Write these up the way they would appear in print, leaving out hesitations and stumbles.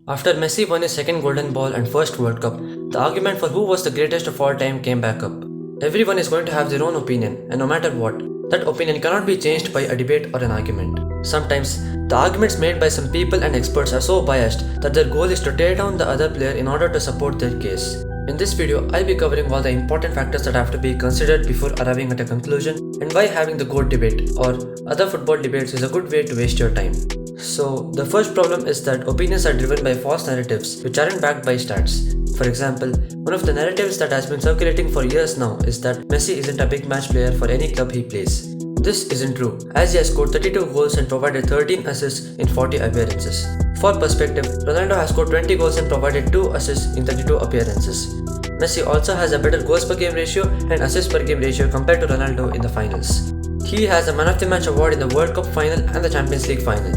After Messi won his second Golden Ball and first World Cup, the argument for who was the greatest of all time came back up. Everyone is going to have their own opinion, and no matter what, that opinion cannot be changed by a debate or an argument. Sometimes, the arguments made by some people and experts are so biased that their goal is to tear down the other player in order to support their case. In this video, I'll be covering all the important factors that have to be considered before arriving at a conclusion and why having the GOAT debate or other football debates is a good way to waste your time. So, the first problem is that opinions are driven by false narratives which aren't backed by stats. For example, one of the narratives that has been circulating for years now is that Messi isn't a big match player for any club he plays. This isn't true, as he has scored 32 goals and provided 13 assists in 40 appearances. For perspective, Ronaldo has scored 20 goals and provided 2 assists in 32 appearances. Messi also has a better goals per game ratio and assists per game ratio compared to Ronaldo in the finals. He has a Man of the Match award in the World Cup final and the Champions League final.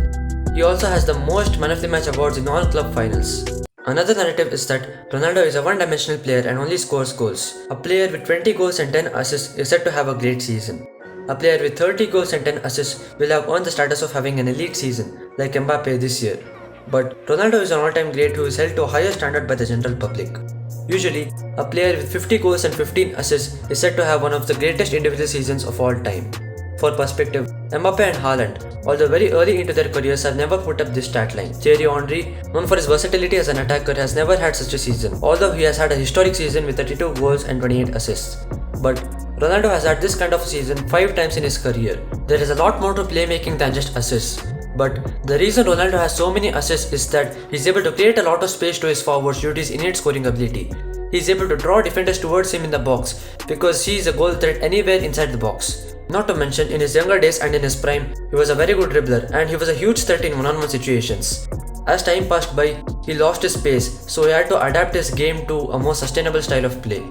He also has the most Man of the Match awards in all club finals. Another narrative is that Ronaldo is a one-dimensional player and only scores goals. A player with 20 goals and 10 assists is said to have a great season. A player with 30 goals and 10 assists will have earned the status of having an elite season, like Mbappe this year. But Ronaldo is an all-time great who is held to a higher standard by the general public. Usually, a player with 50 goals and 15 assists is said to have one of the greatest individual seasons of all time. For perspective, Mbappe and Haaland, although very early into their careers, have never put up this stat line. Thierry Henry, known for his versatility as an attacker, has never had such a season, although he has had a historic season with 32 goals and 28 assists. But Ronaldo has had this kind of season 5 times in his career. There is a lot more to playmaking than just assists. But the reason Ronaldo has so many assists is that he's able to create a lot of space to his forwards due to his innate scoring ability. He's able to draw defenders towards him in the box because he is a goal threat anywhere inside the box. Not to mention, in his younger days and in his prime, he was a very good dribbler and he was a huge threat in one-on-one situations. As time passed by, he lost his pace, so he had to adapt his game to a more sustainable style of play.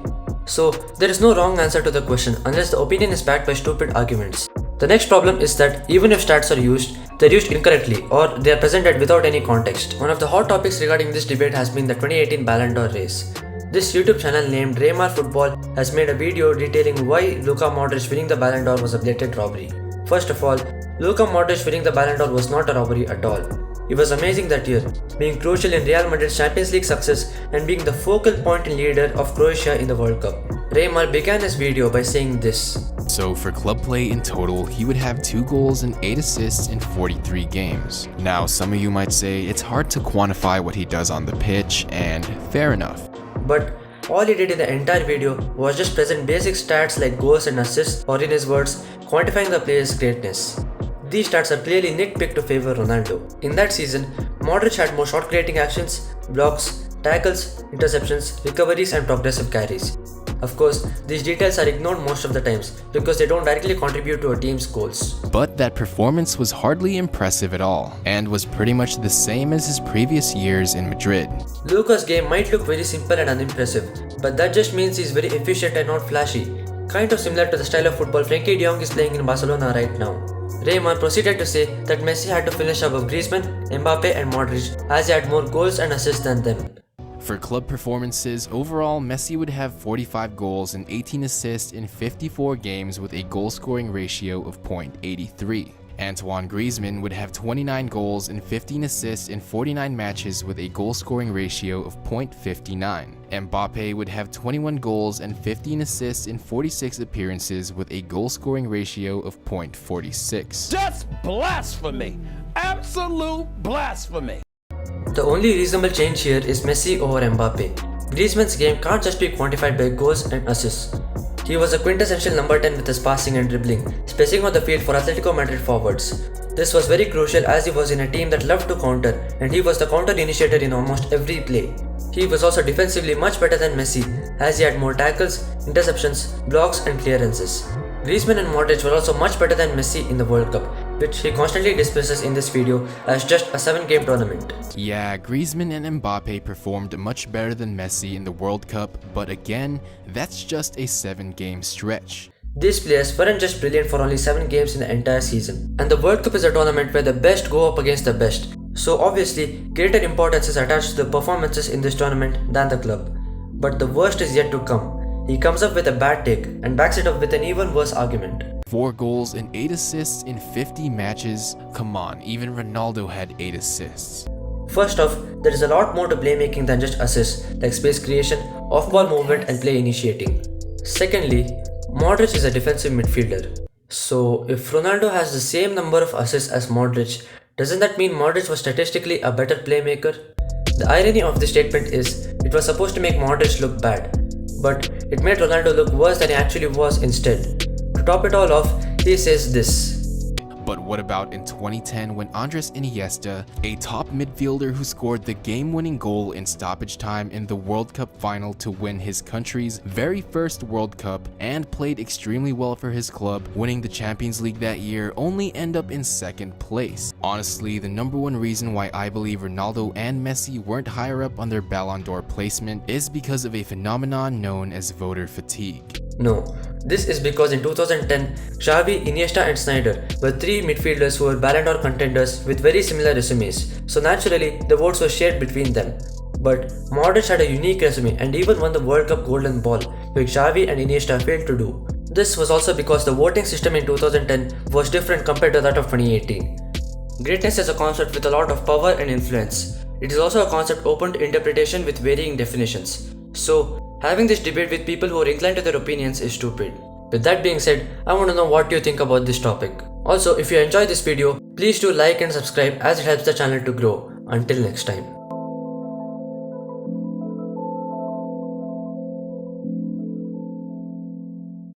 So, there is no wrong answer to the question unless the opinion is backed by stupid arguments. The next problem is that even if stats are used, they're used incorrectly or they are presented without any context. One of the hot topics regarding this debate has been the 2018 Ballon d'Or race. This YouTube channel named Raymar Football has made a video detailing why Luka Modric winning the Ballon d'Or was a blatant robbery. First of all, Luka Modric winning the Ballon d'Or was not a robbery at all. He was amazing that year, being crucial in Real Madrid's Champions League success and being the focal point and leader of Croatia in the World Cup. Raymar began his video by saying this. So for club play in total, he would have 2 goals and 8 assists in 43 games. Now, some of you might say it's hard to quantify what he does on the pitch, and fair enough. But all he did in the entire video was just present basic stats like goals and assists, or in his words, quantifying the player's greatness. These stats are clearly nitpicked to favor Ronaldo. In that season, Modric had more shot creating actions, blocks, tackles, interceptions, recoveries and progressive carries. Of course, these details are ignored most of the times because they don't directly contribute to a team's goals. But that performance was hardly impressive at all, and was pretty much the same as his previous years in Madrid. Luka's game might look very simple and unimpressive, but that just means he's very efficient and not flashy, kind of similar to the style of football Frenkie de Jong is playing in Barcelona right now. Raymar proceeded to say that Messi had to finish above Griezmann, Mbappe and Modric as he had more goals and assists than them. For club performances, overall, Messi would have 45 goals and 18 assists in 54 games with a goal-scoring ratio of .83. Antoine Griezmann would have 29 goals and 15 assists in 49 matches with a goal-scoring ratio of .59. Mbappe would have 21 goals and 15 assists in 46 appearances with a goal-scoring ratio of .46. Just blasphemy! Absolute blasphemy! The only reasonable change here is Messi over Mbappe. Griezmann's game can't just be quantified by goals and assists. He was a quintessential number 10 with his passing and dribbling, spacing on the field for Atletico Madrid forwards. This was very crucial as he was in a team that loved to counter and he was the counter initiator in almost every play. He was also defensively much better than Messi as he had more tackles, interceptions, blocks and clearances. Griezmann and Modric were also much better than Messi in the World Cup, which he constantly dismisses in this video as just a 7-game tournament. Yeah, Griezmann and Mbappe performed much better than Messi in the World Cup, but again, that's just a 7-game stretch. These players weren't just brilliant for only 7 games in the entire season, and the World Cup is a tournament where the best go up against the best, so obviously greater importance is attached to the performances in this tournament than the club. But the worst is yet to come. He comes up with a bad take and backs it up with an even worse argument. 4 goals and 8 assists in 50 matches? Come on, even Ronaldo had 8 assists. First off, there is a lot more to playmaking than just assists, like space creation, off-ball movement and play initiating. Secondly, Modric is a defensive midfielder. So, if Ronaldo has the same number of assists as Modric, doesn't that mean Modric was statistically a better playmaker? The irony of this statement is, it was supposed to make Modric look bad, but it made Ronaldo look worse than he actually was instead. To top it all off, he says this. But what about in 2010 when Andres Iniesta, a top midfielder who scored the game-winning goal in stoppage time in the World Cup final to win his country's very first World Cup and played extremely well for his club, winning the Champions League that year, only end up in second place? Honestly, the number one reason why I believe Ronaldo and Messi weren't higher up on their Ballon d'Or placement is because of a phenomenon known as voter fatigue. No, this is because in 2010, Xavi, Iniesta and Snyder were three midfielders who were Ballon d'Or contenders with very similar resumes, so naturally the votes were shared between them. But Modric had a unique resume and even won the World Cup Golden Ball, which Xavi and Iniesta failed to do. This was also because the voting system in 2010 was different compared to that of 2018. Greatness is a concept with a lot of power and influence. It is also a concept open to interpretation with varying definitions. So, having this debate with people who are inclined to their opinions is stupid. With that being said, I want to know what you think about this topic. Also, if you enjoyed this video, please do like and subscribe as it helps the channel to grow. Until next time.